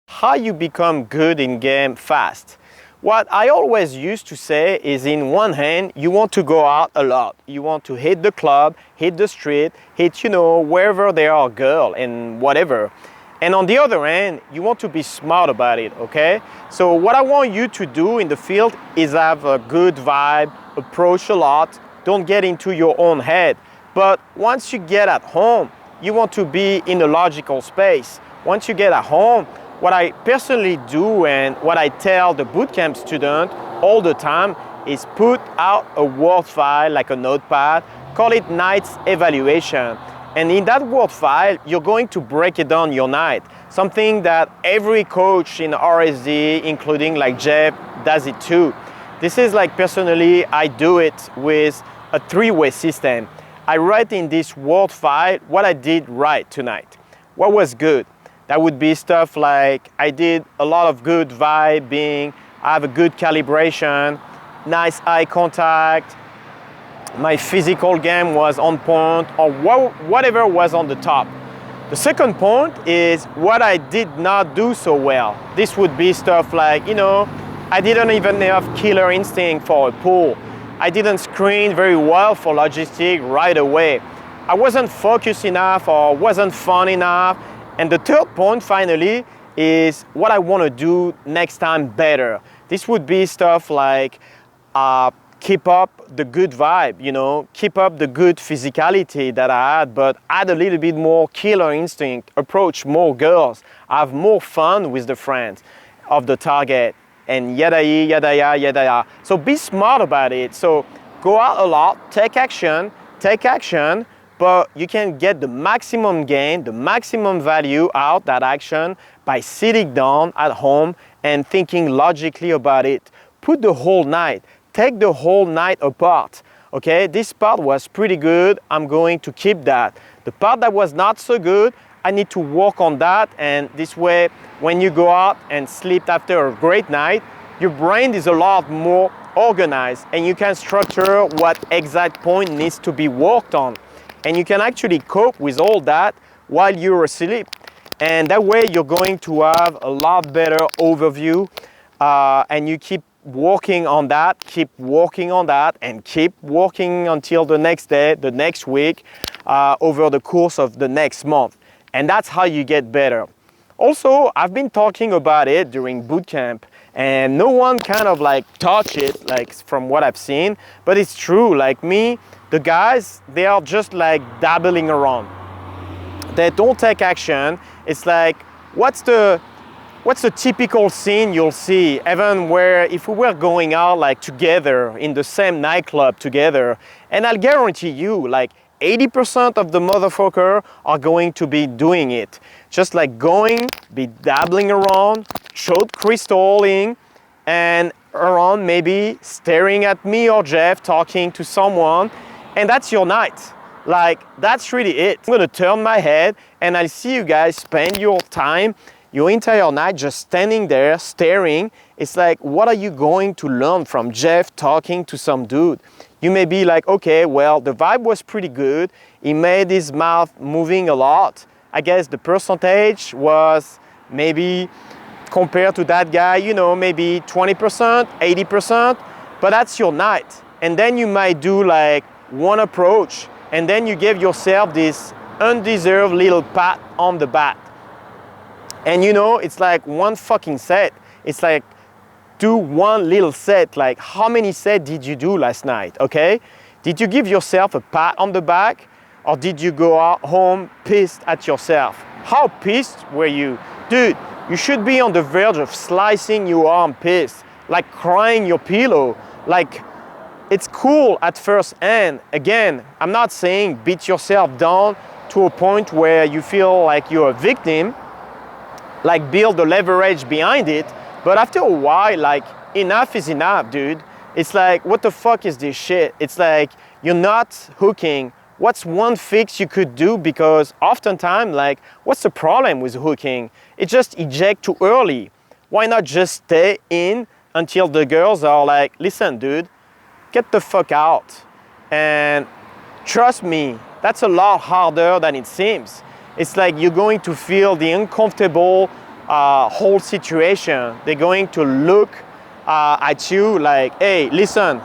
how you become good in game fast. What I always used to say is, in one hand, you want to go out a lot. You want to hit the club, hit the street, hit, wherever there are girls and whatever. And on the other hand, you want to be smart about it, okay? So what I want you to do in the field is have a good vibe, approach a lot, don't get into your own head. But once you get at home, you want to be in a logical space. Once you get at home, what I personally do and what I tell the bootcamp student all the time is put out a Word file, like a notepad, call it night's evaluation. And in that Word file, you're going to break it down your night. Something that every coach in RSD, including like Jeff, does it too. This is like, personally, I do it with a three-way system. I write in this Word file what I did right tonight. What was good? That would be stuff like I did a lot of good vibing, I have a good calibration, nice eye contact, my physical game was on point, or whatever was on the top. The second point is what I did not do so well. This would be stuff like, I didn't even have killer instinct for a pull. I didn't screen very well for logistic right away. I wasn't focused enough or wasn't fun enough. And the third point, finally, is what I want to do next time better. This would be stuff like keep up the good vibe, keep up the good physicality that I had, but add a little bit more killer instinct, approach more girls, have more fun with the friends of the target, and yada yada. So be smart about it. So go out a lot, take action, but you can get the maximum gain, the maximum value out that action by sitting down at home and thinking logically about it. Put the whole night, take the whole night apart. Okay, this part was pretty good, I'm going to keep that. The part that was not so good, I need to work on that, and this way, when you go out and sleep after a great night, your brain is a lot more organized and you can structure what exact point needs to be worked on. And you can actually cope with all that while you're asleep. And that way you're going to have a lot better overview, and you keep working on that, and keep working until the next day, the next week, over the course of the next month. And that's how you get better. Also, I've been talking about it during bootcamp, and no one kind of like touched it, like from what I've seen, but it's true. Like me, the guys, they are just like dabbling around. They don't take action. It's like, what's the typical scene you'll see, even where if we were going out like together in the same nightclub together, and I'll guarantee you, like 80% of the motherfucker are going to be doing it. Just like be dabbling around, throat crystaling, and around maybe staring at me or Jeff talking to someone, and that's your night. Like, that's really it. I'm gonna turn my head and I'll see you guys spend your time, your entire night just standing there, staring. It's like, what are you going to learn from Jeff talking to some dude? You may be like, okay, well, the vibe was pretty good. He made his mouth moving a lot. I guess the percentage was maybe, compared to that guy, maybe 20%, 80%, but that's your night. And then you might do like one approach, and then you give yourself this undeserved little pat on the back. And it's like one fucking set. It's like, do one little set. Like, how many sets did you do last night, okay? Did you give yourself a pat on the back, or did you go out home pissed at yourself? How pissed were you? Dude, you should be on the verge of slicing your arm pissed, like crying your pillow. Like, it's cool at first, and again, I'm not saying beat yourself down to a point where you feel like you're a victim, like build the leverage behind it, but after a while, like, enough is enough, dude. It's like, what the fuck is this shit? It's like, you're not hooking. What's one fix you could do? Because oftentimes, like, what's the problem with hooking? It just eject too early. Why not just stay in until the girls are like, listen, dude, get the fuck out. And trust me, that's a lot harder than it seems. It's like you're going to feel the uncomfortable whole situation. They're going to look at you like, hey, listen,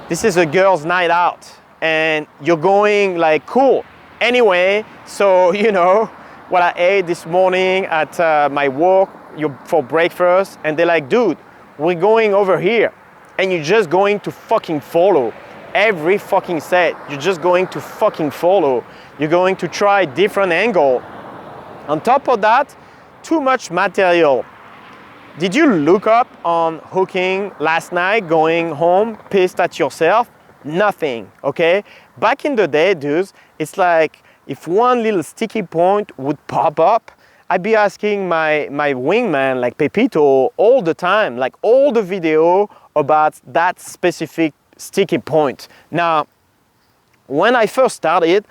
this is a girl's night out and you're going like, cool. Anyway, so you know what I ate this morning at my work for breakfast, and they're like, dude, we're going over here, and you're just going to fucking follow every fucking set. You're just going to fucking follow. You're going to try different angle. On top of that, too much material. Did you look up on hooking last night, going home pissed at yourself? Nothing, okay? Back in the day, dudes, it's like if one little sticky point would pop up, I'd be asking my wingman, like Pepito, all the time, like all the video about that specific sticky point. Now, when I first started,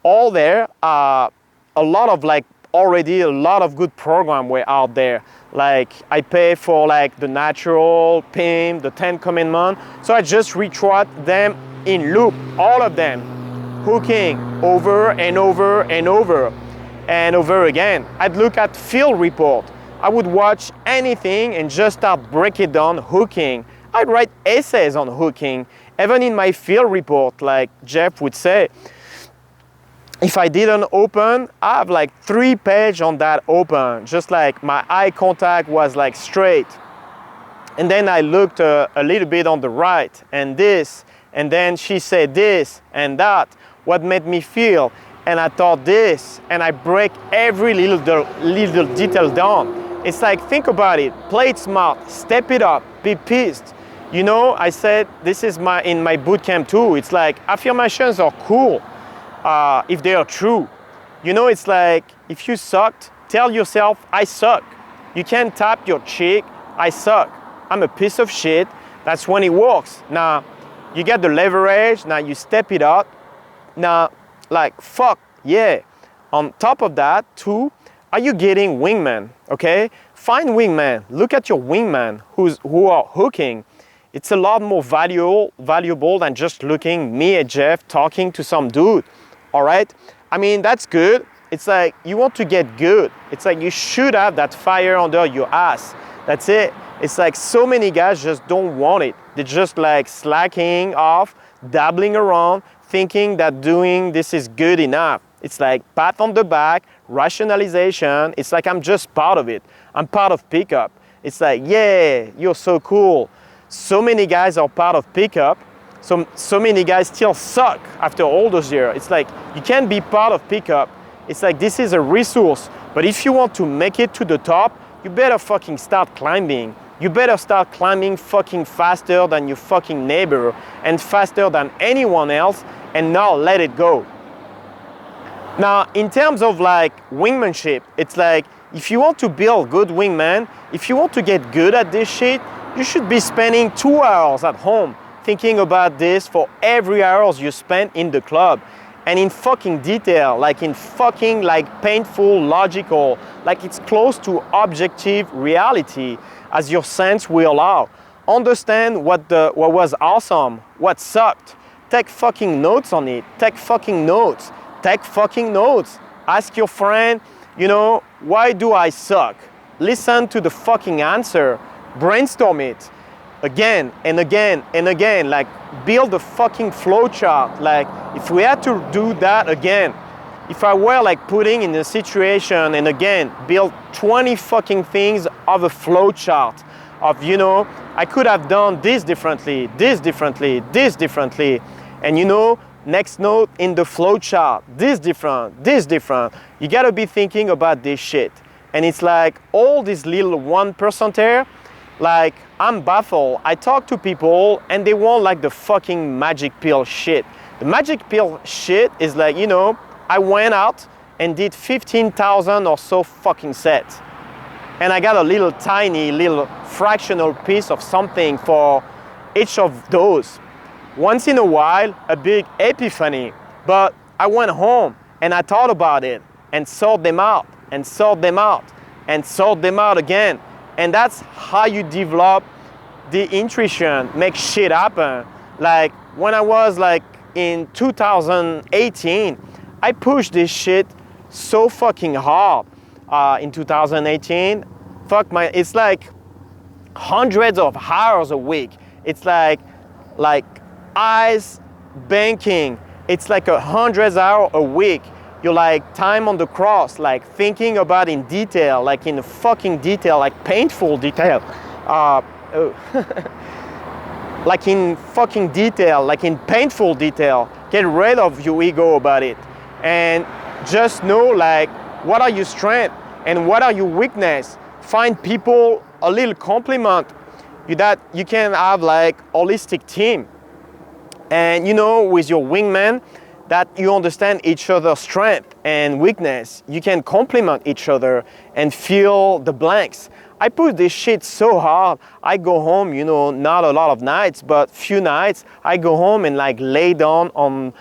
all there, a lot of like already a lot of good programs were out there. Like I pay for like the natural, PIM, the 10 commandments. So I just retread them in loop, all of them, hooking over and over and over and over again. I'd look at field report. I would watch anything and just start breaking down hooking. I'd write essays on hooking. Even in my field report, like Jeff would say, if I didn't open, I have like 3 pages on that open, just like my eye contact was like straight. And then I looked a little bit on the right and this, and then she said this and that, what made me feel, and I thought this, and I break every little detail down. It's like, think about it, play it smart, step it up, be pissed. You know, I said, this is in my bootcamp too, it's like affirmations are cool. If they are true. You know, it's like if you sucked, tell yourself, I suck. You can't tap your cheek, I suck. I'm a piece of shit. That's when it works. Now, you get the leverage, now you step it up. Now, like, fuck, yeah. On top of that, too, are you getting wingman, okay? Find wingman, look at your wingman who are hooking. It's a lot more valuable than just looking me and Jeff talking to some dude. All right, I mean, that's good. It's like you want to get good. It's like you should have that fire under your ass. That's it. It's like so many guys just don't want it. They're just like slacking off, dabbling around, thinking that doing this is good enough. It's like pat on the back, rationalization. It's like I'm just part of it. I'm part of pickup. It's like, yeah, you're so cool. So many guys are part of pickup. So many guys still suck after all those years. It's like you can't be part of pickup. It's like this is a resource. But if you want to make it to the top, you better fucking start climbing. You better start climbing fucking faster than your fucking neighbor and faster than anyone else, and not let it go. Now, in terms of like wingmanship, it's like if you want to build good wingman, if you want to get good at this shit, you should be spending 2 hours at home thinking about this for every hours you spend in the club, and in fucking detail, like in fucking like painful, logical, like it's close to objective reality as your sense will allow. Understand what was awesome, what sucked. Take fucking notes on it. Take fucking notes. Take fucking notes. Ask your friend, you know, why do I suck? Listen to the fucking answer. Brainstorm it. Again and again and again, like build a fucking flow chart. Like if we had to do that again, if I were like putting in a situation and again build 20 fucking things of a flow chart of, you know, I could have done this differently, this differently, this differently, and you know, next note in the flow chart, this different, this different. You gotta be thinking about this shit. And it's like all these little 1%er, like I'm baffled. I talk to people and they want like the fucking magic pill shit. The magic pill shit is like, you know, I went out and did 15,000 or so fucking sets. And I got a little tiny little fractional piece of something for each of those. Once in a while, a big epiphany. But I went home and I thought about it and sort them out and sort them out and sort them out again. And that's how you develop the intuition, make shit happen. Like when I was like in 2018, I pushed this shit so fucking hard. In 2018, it's like hundreds of hours a week. It's like eyes banking. It's like 100 hours a week. You're like time on the cross, like thinking about in detail, like in fucking detail, like painful detail. Like in fucking detail, like in painful detail. Get rid of your ego about it. And just know like what are your strengths and what are your weakness. Find people a little compliment that you can have like holistic team. And you know, with your wingman, that you understand each other's strength and weakness. You can complement each other and fill the blanks. I push this shit so hard. I go home, you know, not a lot of nights, but few nights, I go home and like lay down on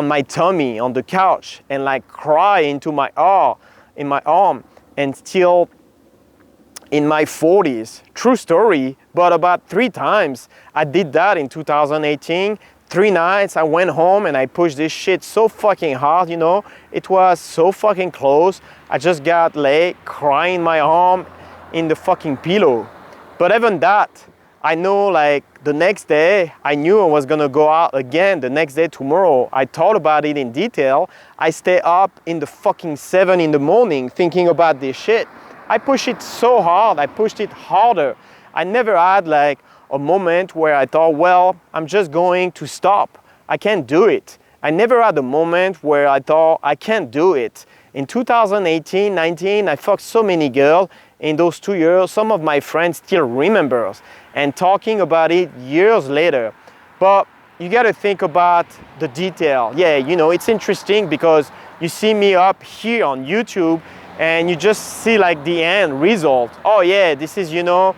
my tummy on the couch and like cry into my arm, and still in my 40s. True story, but about 3 times I did that in 2018. 3 nights I went home and I pushed this shit so fucking hard, you know. It was so fucking close. I just got lay, crying my arm in the fucking pillow. But even that, I know like the next day, I knew I was gonna go out again the next day, tomorrow. I thought about it in detail. I stay up in the fucking 7 in the morning thinking about this shit. I pushed it so hard, I pushed it harder. I never had like a moment where I thought, well, I'm just going to stop. I can't do it. I never had a moment where I thought, I can't do it. In 2018, 19, I fucked so many girls in those 2 years. Some of my friends still remember and talking about it years later. But you gotta think about the detail. Yeah, you know, it's interesting because you see me up here on YouTube and you just see like the end result. Oh yeah, this is, you know,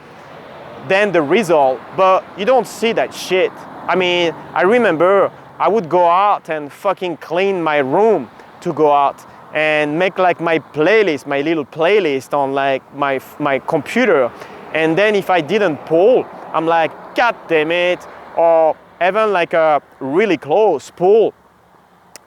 then the result, but you don't see that shit. I mean, I remember I would go out and fucking clean my room to go out and make like my playlist, my little playlist on like my computer. And then if I didn't pull, I'm like, God damn it, or even like a really close pull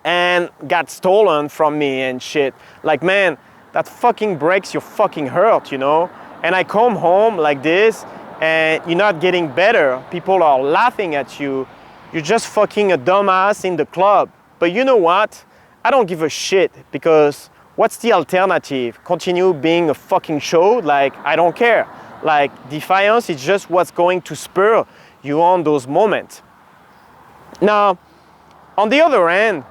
and got stolen from me and shit. Like, man, that fucking breaks your fucking heart, you know? And I come home like this and you're not getting better. People are laughing at you. You're just fucking a dumbass in the club. But you know what? I don't give a shit, because what's the alternative? Continue being a fucking show? Like, I don't care. Like, defiance is just what's going to spur you on those moments. Now, on the other hand,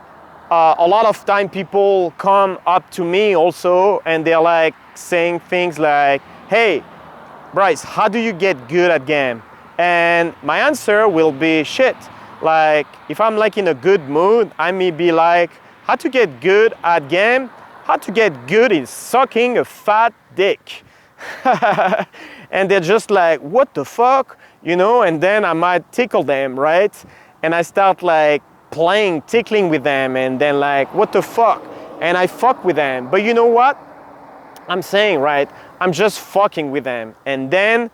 a lot of time people come up to me also and they're like saying things like, hey, Bryce, how do you get good at game? And my answer will be shit. Like, if I'm like in a good mood, I may be like, how to get good at game? How to get good is sucking a fat dick. And they're just like, what the fuck? You know, and then I might tickle them, right? And I start like playing, tickling with them, and then like, what the fuck? And I fuck with them. But you know what? I'm saying, right? I'm just fucking with them. And then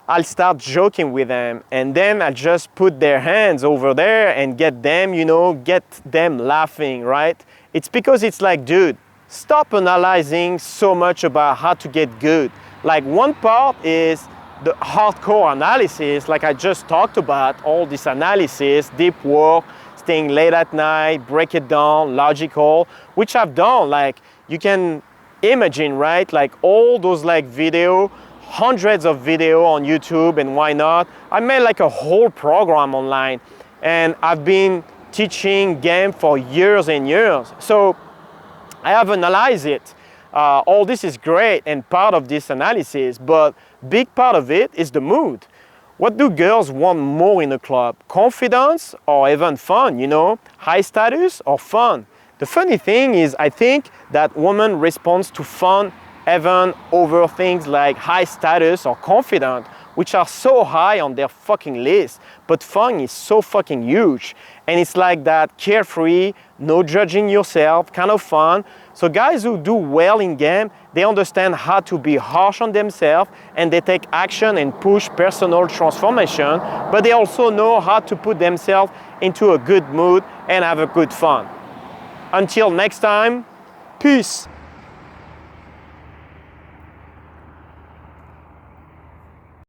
I'll start joking with them. And then I just put their hands over there and get them, you know, get them laughing, right? It's because it's like, dude, stop analyzing so much about how to get good. Like, one part is the hardcore analysis, like I just talked about, all this analysis, deep work, staying late at night, break it down, logical, which I've done. Like, you can imagine, right? Like all those like video, hundreds of video on YouTube, and why not? I made like a whole program online, and I've been teaching game for years and years. So I have analyzed it. All this is great and part of this analysis, but big part of it is the mood. What do girls want more in a club? Confidence or even fun, you know? High status or fun? The funny thing is, I think that women respond to fun even over things like high status or confident, which are so high on their fucking list. But fun is so fucking huge. And it's like that carefree, no judging yourself kind of fun. So guys who do well in game, they understand how to be harsh on themselves, and they take action and push personal transformation, but they also know how to put themselves into a good mood and have a good fun. Until next time, peace.